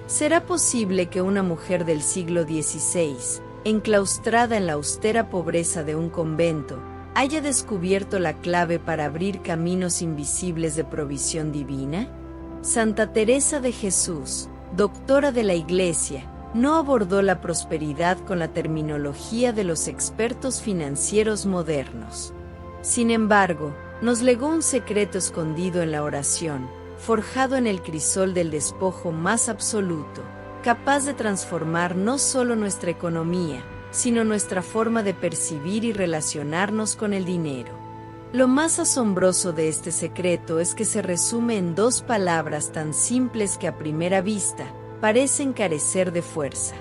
¿Será posible que una mujer del siglo XVI, enclaustrada en la austera pobreza de un convento, haya descubierto la clave para abrir caminos invisibles de provisión divina? Santa Teresa de Jesús, doctora de la Iglesia, no abordó la prosperidad con la terminología de los expertos financieros modernos. Sin embargo, nos legó un secreto escondido en la oración, forjado en el crisol del despojo más absoluto, capaz de transformar no solo nuestra economía, sino nuestra forma de percibir y relacionarnos con el dinero. Lo más asombroso de este secreto es que se resume en dos palabras tan simples que a primera vista parecen carecer de fuerza.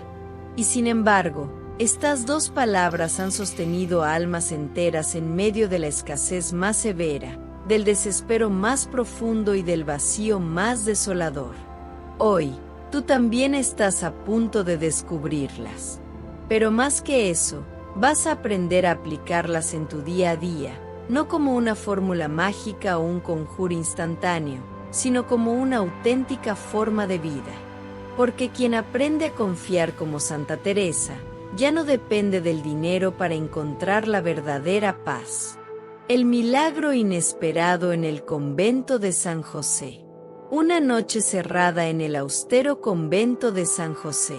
Y sin embargo, estas dos palabras han sostenido a almas enteras en medio de la escasez más severa, del desespero más profundo y del vacío más desolador. Hoy, tú también estás a punto de descubrirlas. Pero más que eso, vas a aprender a aplicarlas en tu día a día, no como una fórmula mágica o un conjuro instantáneo, sino como una auténtica forma de vida. Porque quien aprende a confiar como Santa Teresa, ya no depende del dinero para encontrar la verdadera paz. El milagro inesperado en el convento de San José. Una noche cerrada en el austero convento de San José.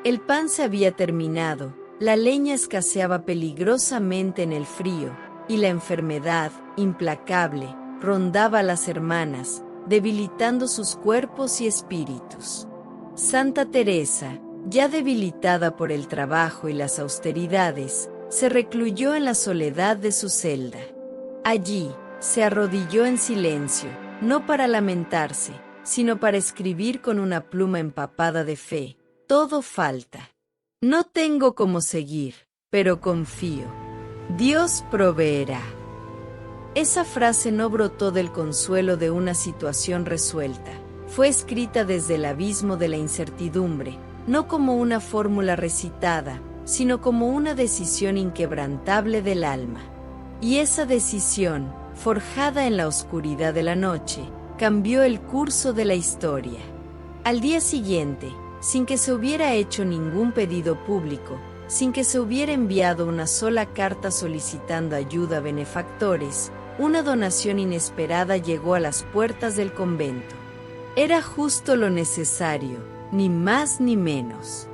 El pan se había terminado, la leña escaseaba peligrosamente en el frío, y la enfermedad, implacable, rondaba a las hermanas, debilitando sus cuerpos y espíritus. Santa Teresa, ya debilitada por el trabajo y las austeridades, se recluyó en la soledad de su celda. Allí, se arrodilló en silencio, no para lamentarse, sino para escribir con una pluma empapada de fe: todo falta. No tengo cómo seguir, pero confío. Dios proveerá. Esa frase no brotó del consuelo de una situación resuelta. Fue escrita desde el abismo de la incertidumbre, no como una fórmula recitada, sino como una decisión inquebrantable del alma. Y esa decisión, forjada en la oscuridad de la noche, cambió el curso de la historia. Al día siguiente, sin que se hubiera hecho ningún pedido público, sin que se hubiera enviado una sola carta solicitando ayuda a benefactores, una donación inesperada llegó a las puertas del convento. Era justo lo necesario, ni más ni menos.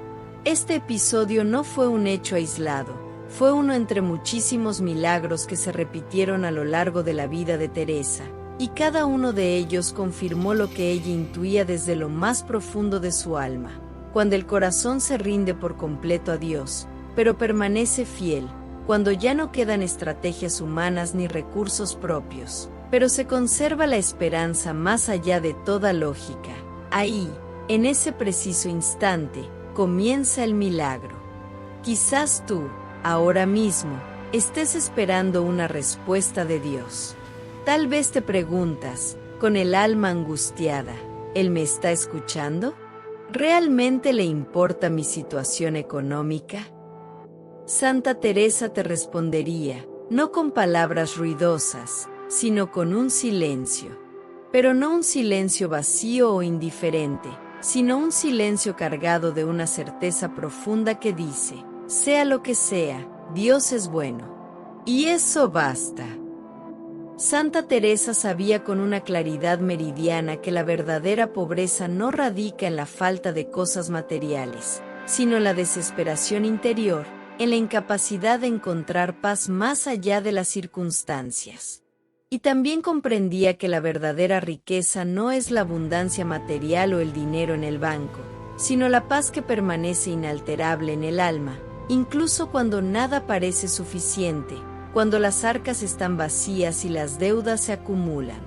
Este episodio no fue un hecho aislado, fue uno entre muchísimos milagros que se repitieron a lo largo de la vida de Teresa, y cada uno de ellos confirmó lo que ella intuía desde lo más profundo de su alma. Cuando el corazón se rinde por completo a Dios, pero permanece fiel, cuando ya no quedan estrategias humanas ni recursos propios, pero se conserva la esperanza más allá de toda lógica. Ahí, en ese preciso instante, comienza el milagro. Quizás tú, ahora mismo, estés esperando una respuesta de Dios. Tal vez te preguntas, con el alma angustiada, ¿Él me está escuchando? ¿Realmente le importa mi situación económica? Santa Teresa te respondería, no con palabras ruidosas, sino con un silencio. Pero no un silencio vacío o indiferente, sino un silencio cargado de una certeza profunda que dice: sea lo que sea, Dios es bueno. Y eso basta. Santa Teresa sabía con una claridad meridiana que la verdadera pobreza no radica en la falta de cosas materiales, sino en la desesperación interior, en la incapacidad de encontrar paz más allá de las circunstancias. Y también comprendía que la verdadera riqueza no es la abundancia material o el dinero en el banco, sino la paz que permanece inalterable en el alma, incluso cuando nada parece suficiente, cuando las arcas están vacías y las deudas se acumulan.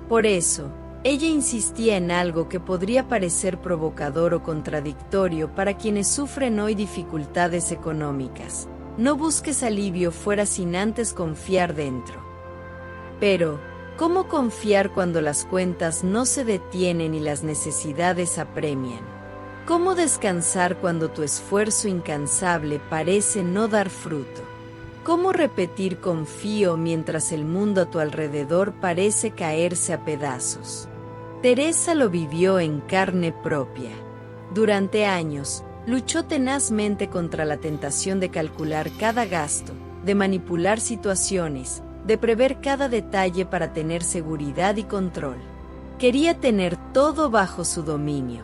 Por eso, ella insistía en algo que podría parecer provocador o contradictorio para quienes sufren hoy dificultades económicas: no busques alivio fuera sin antes confiar dentro. Pero, ¿cómo confiar cuando las cuentas no se detienen y las necesidades apremian? ¿Cómo descansar cuando tu esfuerzo incansable parece no dar fruto? ¿Cómo repetir confío mientras el mundo a tu alrededor parece caerse a pedazos? Teresa lo vivió en carne propia. Durante años, luchó tenazmente contra la tentación de calcular cada gasto, de manipular situaciones, de prever cada detalle para tener seguridad y control. Quería tener todo bajo su dominio.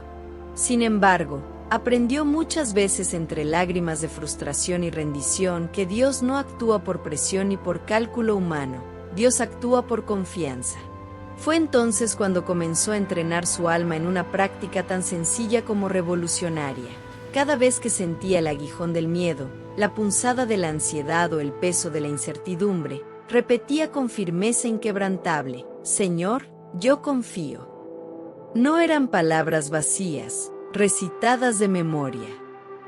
Sin embargo, aprendió muchas veces entre lágrimas de frustración y rendición que Dios no actúa por presión ni por cálculo humano, Dios actúa por confianza. Fue entonces cuando comenzó a entrenar su alma en una práctica tan sencilla como revolucionaria. Cada vez que sentía el aguijón del miedo, la punzada de la ansiedad o el peso de la incertidumbre, repetía con firmeza inquebrantable: Señor, yo confío. No eran palabras vacías, recitadas de memoria.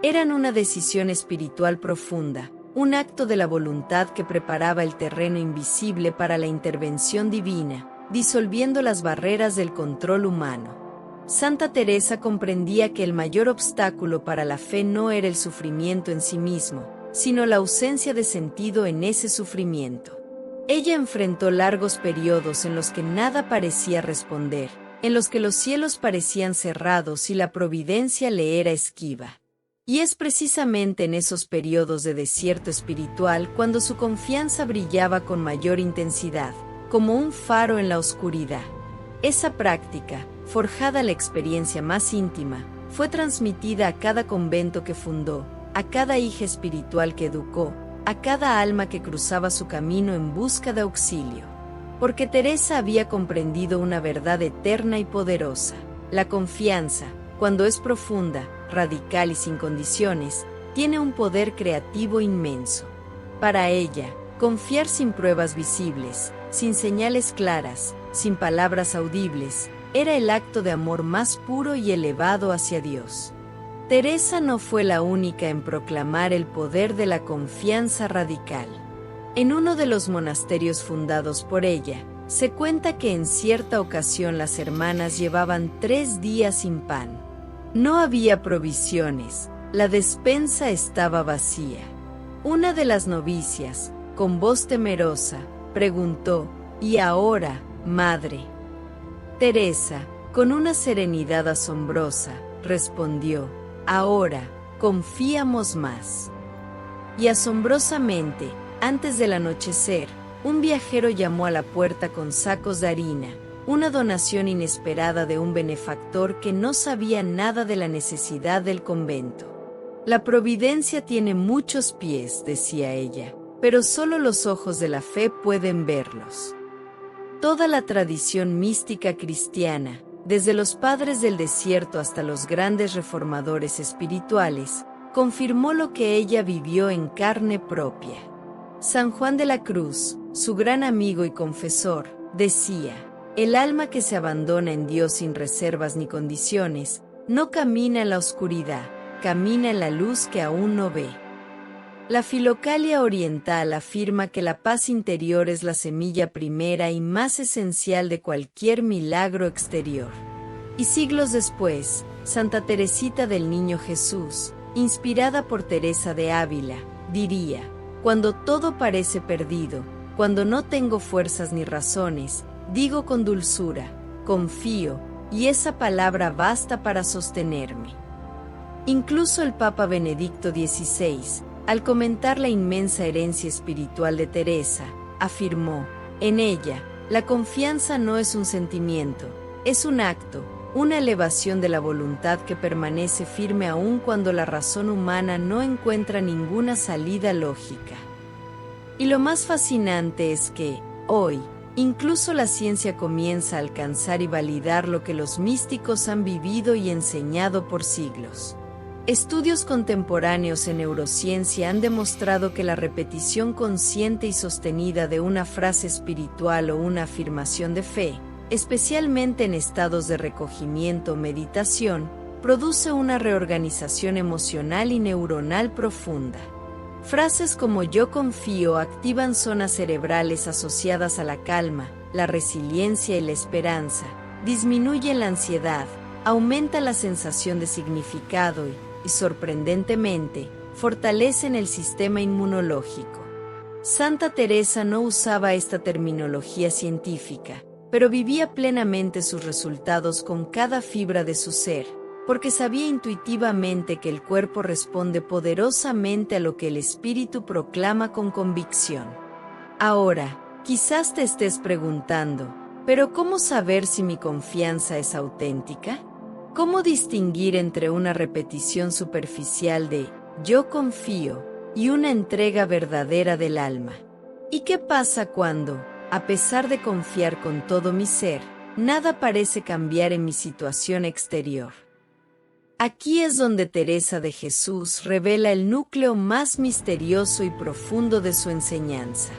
Eran una decisión espiritual profunda, un acto de la voluntad que preparaba el terreno invisible para la intervención divina, disolviendo las barreras del control humano. Santa Teresa comprendía que el mayor obstáculo para la fe no era el sufrimiento en sí mismo, sino la ausencia de sentido en ese sufrimiento. Ella enfrentó largos periodos en los que nada parecía responder, en los que los cielos parecían cerrados y la providencia le era esquiva. Y es precisamente en esos periodos de desierto espiritual cuando su confianza brillaba con mayor intensidad, como un faro en la oscuridad. Esa práctica, forjada a la experiencia más íntima, fue transmitida a cada convento que fundó, a cada hija espiritual que educó, a cada alma que cruzaba su camino en busca de auxilio. Porque Teresa había comprendido una verdad eterna y poderosa: la confianza, cuando es profunda, radical y sin condiciones, tiene un poder creativo inmenso. Para ella, confiar sin pruebas visibles, sin señales claras, sin palabras audibles, era el acto de amor más puro y elevado hacia Dios. Teresa no fue la única en proclamar el poder de la confianza radical. En uno de los monasterios fundados por ella, se cuenta que en cierta ocasión las hermanas llevaban 3 días sin pan. No había provisiones, la despensa estaba vacía. Una de las novicias, con voz temerosa, preguntó: ¿Y ahora, madre? Teresa, con una serenidad asombrosa, respondió: ahora, confiamos más. Y asombrosamente, antes del anochecer, un viajero llamó a la puerta con sacos de harina, una donación inesperada de un benefactor que no sabía nada de la necesidad del convento. La providencia tiene muchos pies, decía ella, pero solo los ojos de la fe pueden verlos. Toda la tradición mística cristiana, desde los padres del desierto hasta los grandes reformadores espirituales, confirmó lo que ella vivió en carne propia. San Juan de la Cruz, su gran amigo y confesor, decía: el alma que se abandona en Dios sin reservas ni condiciones, no camina en la oscuridad, camina en la luz que aún no ve. La Filocalia oriental afirma que la paz interior es la semilla primera y más esencial de cualquier milagro exterior. Y siglos después, Santa Teresita del Niño Jesús, inspirada por Teresa de Ávila, diría: cuando todo parece perdido, cuando no tengo fuerzas ni razones, digo con dulzura: confío, y esa palabra basta para sostenerme. Incluso el Papa Benedicto XVI, al comentar la inmensa herencia espiritual de Teresa, afirmó: en ella, la confianza no es un sentimiento, es un acto, una elevación de la voluntad que permanece firme aun cuando la razón humana no encuentra ninguna salida lógica. Y lo más fascinante es que, hoy, incluso la ciencia comienza a alcanzar y validar lo que los místicos han vivido y enseñado por siglos. Estudios contemporáneos en neurociencia han demostrado que la repetición consciente y sostenida de una frase espiritual o una afirmación de fe, especialmente en estados de recogimiento o meditación, produce una reorganización emocional y neuronal profunda. Frases como yo confío activan zonas cerebrales asociadas a la calma, la resiliencia y la esperanza, disminuyen la ansiedad, aumenta la sensación de significado y, sorprendentemente, fortalecen el sistema inmunológico. Santa Teresa no usaba esta terminología científica, pero vivía plenamente sus resultados con cada fibra de su ser, porque sabía intuitivamente que el cuerpo responde poderosamente a lo que el espíritu proclama con convicción. Ahora, quizás te estés preguntando, ¿pero cómo saber si mi confianza es auténtica? ¿Cómo distinguir entre una repetición superficial de "yo confío" y una entrega verdadera del alma? ¿Y qué pasa cuando, a pesar de confiar con todo mi ser, nada parece cambiar en mi situación exterior? Aquí es donde Teresa de Jesús revela el núcleo más misterioso y profundo de su enseñanza.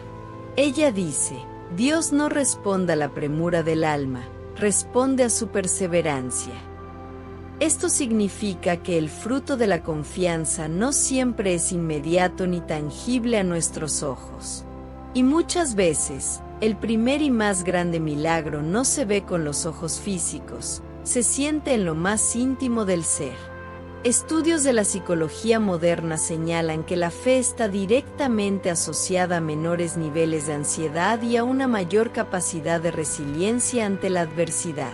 Ella dice, Dios no responde a la premura del alma, responde a su perseverancia. Esto significa que el fruto de la confianza no siempre es inmediato ni tangible a nuestros ojos. Y muchas veces, el primer y más grande milagro no se ve con los ojos físicos, se siente en lo más íntimo del ser. Estudios de la psicología moderna señalan que la fe está directamente asociada a menores niveles de ansiedad y a una mayor capacidad de resiliencia ante la adversidad.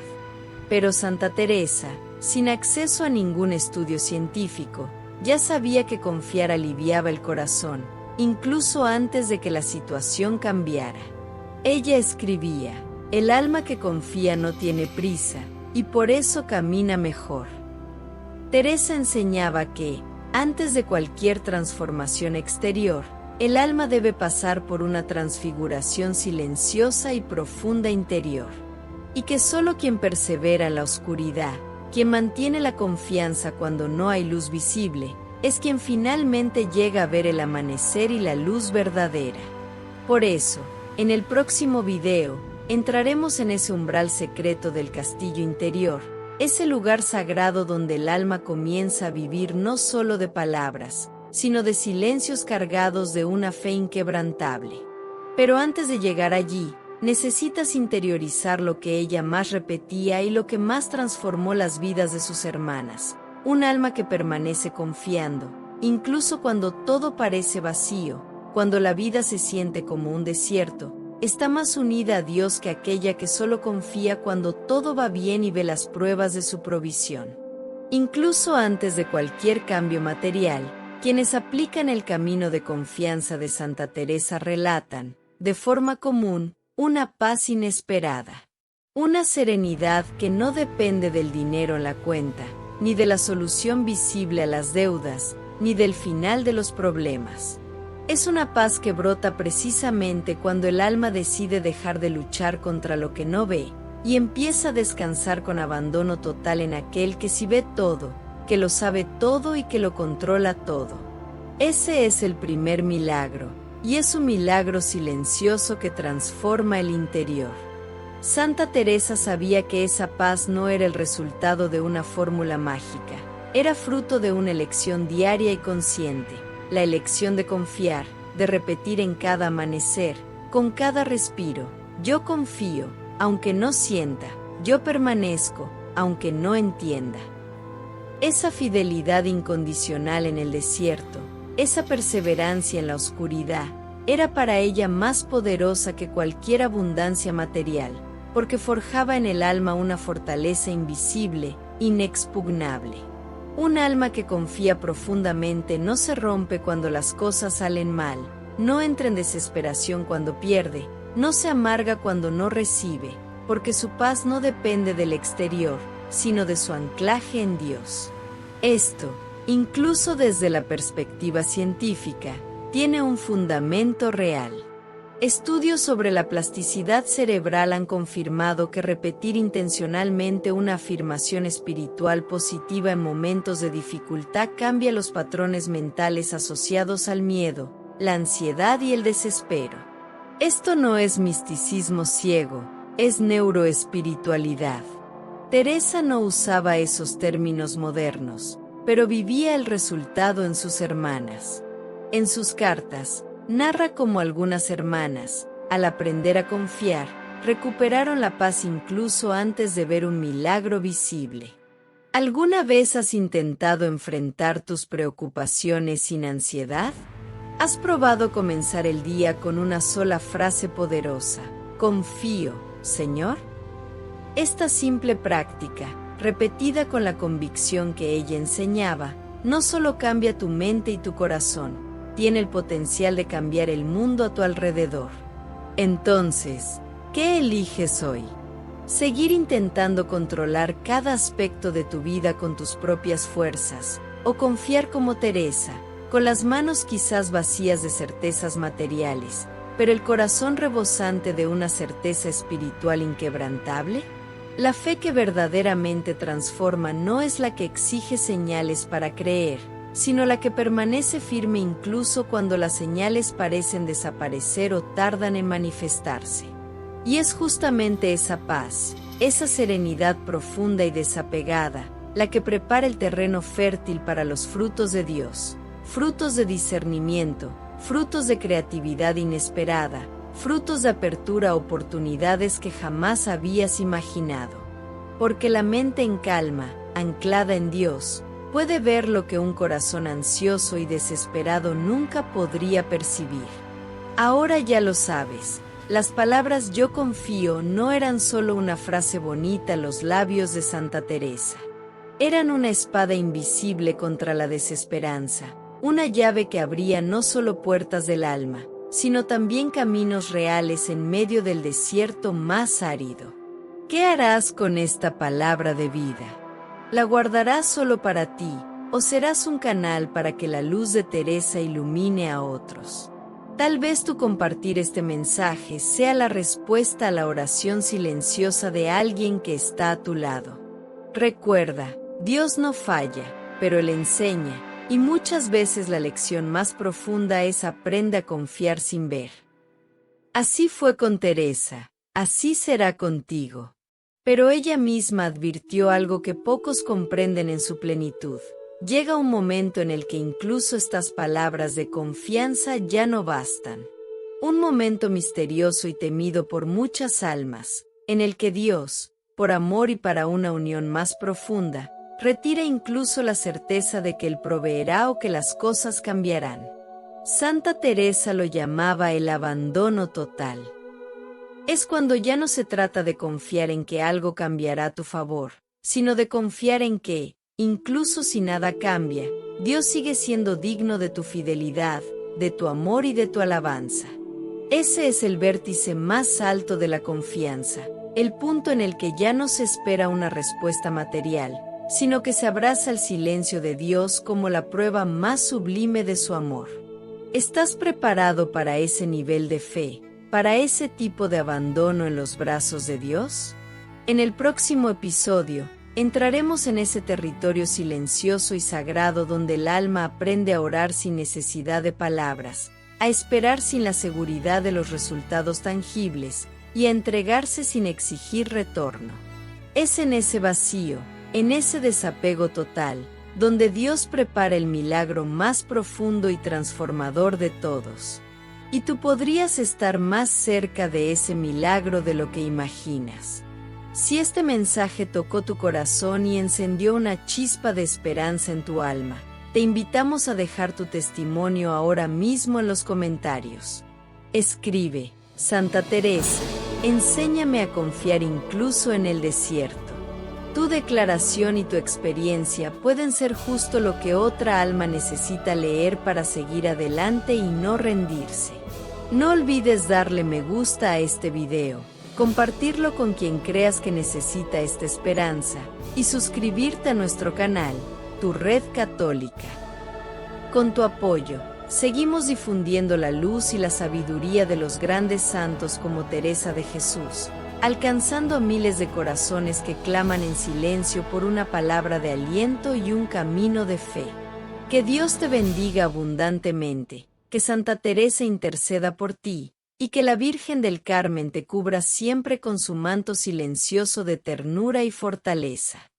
Pero Santa Teresa, sin acceso a ningún estudio científico, ya sabía que confiar aliviaba el corazón, incluso antes de que la situación cambiara. Ella escribía, el alma que confía no tiene prisa, y por eso camina mejor. Teresa enseñaba que, antes de cualquier transformación exterior, el alma debe pasar por una transfiguración silenciosa y profunda interior. Y que solo quien persevera en la oscuridad, quien mantiene la confianza cuando no hay luz visible, es quien finalmente llega a ver el amanecer y la luz verdadera. Por eso, en el próximo video, entraremos en ese umbral secreto del castillo interior, ese lugar sagrado donde el alma comienza a vivir no solo de palabras, sino de silencios cargados de una fe inquebrantable. Pero antes de llegar allí, necesitas interiorizar lo que ella más repetía y lo que más transformó las vidas de sus hermanas. Un alma que permanece confiando, incluso cuando todo parece vacío, cuando la vida se siente como un desierto, está más unida a Dios que aquella que solo confía cuando todo va bien y ve las pruebas de su provisión. Incluso antes de cualquier cambio material, quienes aplican el camino de confianza de Santa Teresa relatan, de forma común, una paz inesperada. Una serenidad que no depende del dinero en la cuenta, ni de la solución visible a las deudas, ni del final de los problemas. Es una paz que brota precisamente cuando el alma decide dejar de luchar contra lo que no ve, y empieza a descansar con abandono total en aquel que sí ve todo, que lo sabe todo y que lo controla todo. Ese es el primer milagro, y es un milagro silencioso que transforma el interior. Santa Teresa sabía que esa paz no era el resultado de una fórmula mágica, era fruto de una elección diaria y consciente, la elección de confiar, de repetir en cada amanecer, con cada respiro, yo confío, aunque no sienta, yo permanezco, aunque no entienda. Esa fidelidad incondicional en el desierto, esa perseverancia en la oscuridad, era para ella más poderosa que cualquier abundancia material, porque forjaba en el alma una fortaleza invisible, inexpugnable. Un alma que confía profundamente no se rompe cuando las cosas salen mal, no entra en desesperación cuando pierde, no se amarga cuando no recibe, porque su paz no depende del exterior, sino de su anclaje en Dios. Esto, incluso desde la perspectiva científica, tiene un fundamento real. Estudios sobre la plasticidad cerebral han confirmado que repetir intencionalmente una afirmación espiritual positiva en momentos de dificultad cambia los patrones mentales asociados al miedo, la ansiedad y el desespero. Esto no es misticismo ciego, es neuroespiritualidad. Teresa no usaba esos términos modernos, pero vivía el resultado en sus hermanas. En sus cartas, narra cómo algunas hermanas, al aprender a confiar, recuperaron la paz incluso antes de ver un milagro visible. ¿Alguna vez has intentado enfrentar tus preocupaciones sin ansiedad? ¿Has probado comenzar el día con una sola frase poderosa, confío, Señor? Esta simple práctica, repetida con la convicción que ella enseñaba, no solo cambia tu mente y tu corazón, tiene el potencial de cambiar el mundo a tu alrededor. Entonces, ¿qué eliges hoy? ¿Seguir intentando controlar cada aspecto de tu vida con tus propias fuerzas, o confiar como Teresa, con las manos quizás vacías de certezas materiales, pero el corazón rebosante de una certeza espiritual inquebrantable? La fe que verdaderamente transforma no es la que exige señales para creer, sino la que permanece firme incluso cuando las señales parecen desaparecer o tardan en manifestarse. Y es justamente esa paz, esa serenidad profunda y desapegada, la que prepara el terreno fértil para los frutos de Dios, frutos de discernimiento, frutos de creatividad inesperada, frutos de apertura a oportunidades que jamás habías imaginado. Porque la mente en calma, anclada en Dios, puede ver lo que un corazón ansioso y desesperado nunca podría percibir. Ahora ya lo sabes, las palabras "yo confío" no eran solo una frase bonita a los labios de Santa Teresa. Eran una espada invisible contra la desesperanza, una llave que abría no solo puertas del alma, sino también caminos reales en medio del desierto más árido. ¿Qué harás con esta palabra de vida? ¿La guardarás solo para ti, o serás un canal para que la luz de Teresa ilumine a otros? Tal vez tu compartir este mensaje sea la respuesta a la oración silenciosa de alguien que está a tu lado. Recuerda, Dios no falla, pero Él enseña. Y muchas veces la lección más profunda es aprende a confiar sin ver. Así fue con Teresa, así será contigo. Pero ella misma advirtió algo que pocos comprenden en su plenitud. Llega un momento en el que incluso estas palabras de confianza ya no bastan. Un momento misterioso y temido por muchas almas, en el que Dios, por amor y para una unión más profunda, retira incluso la certeza de que Él proveerá o que las cosas cambiarán. Santa Teresa lo llamaba el abandono total. Es cuando ya no se trata de confiar en que algo cambiará a tu favor, sino de confiar en que, incluso si nada cambia, Dios sigue siendo digno de tu fidelidad, de tu amor y de tu alabanza. Ese es el vértice más alto de la confianza, el punto en el que ya no se espera una respuesta material, sino que se abraza el silencio de Dios como la prueba más sublime de su amor. ¿Estás preparado para ese nivel de fe, para ese tipo de abandono en los brazos de Dios? En el próximo episodio, entraremos en ese territorio silencioso y sagrado donde el alma aprende a orar sin necesidad de palabras, a esperar sin la seguridad de los resultados tangibles y a entregarse sin exigir retorno. Es en ese vacío, en ese desapego total, donde Dios prepara el milagro más profundo y transformador de todos. Y tú podrías estar más cerca de ese milagro de lo que imaginas. Si este mensaje tocó tu corazón y encendió una chispa de esperanza en tu alma, te invitamos a dejar tu testimonio ahora mismo en los comentarios. Escribe: Santa Teresa, enséñame a confiar incluso en el desierto. Tu declaración y tu experiencia pueden ser justo lo que otra alma necesita leer para seguir adelante y no rendirse. No olvides darle me gusta a este video, compartirlo con quien creas que necesita esta esperanza, y suscribirte a nuestro canal, Tu Red Católica. Con tu apoyo, seguimos difundiendo la luz y la sabiduría de los grandes santos como Teresa de Jesús, alcanzando a miles de corazones que claman en silencio por una palabra de aliento y un camino de fe. Que Dios te bendiga abundantemente, que Santa Teresa interceda por ti, y que la Virgen del Carmen te cubra siempre con su manto silencioso de ternura y fortaleza.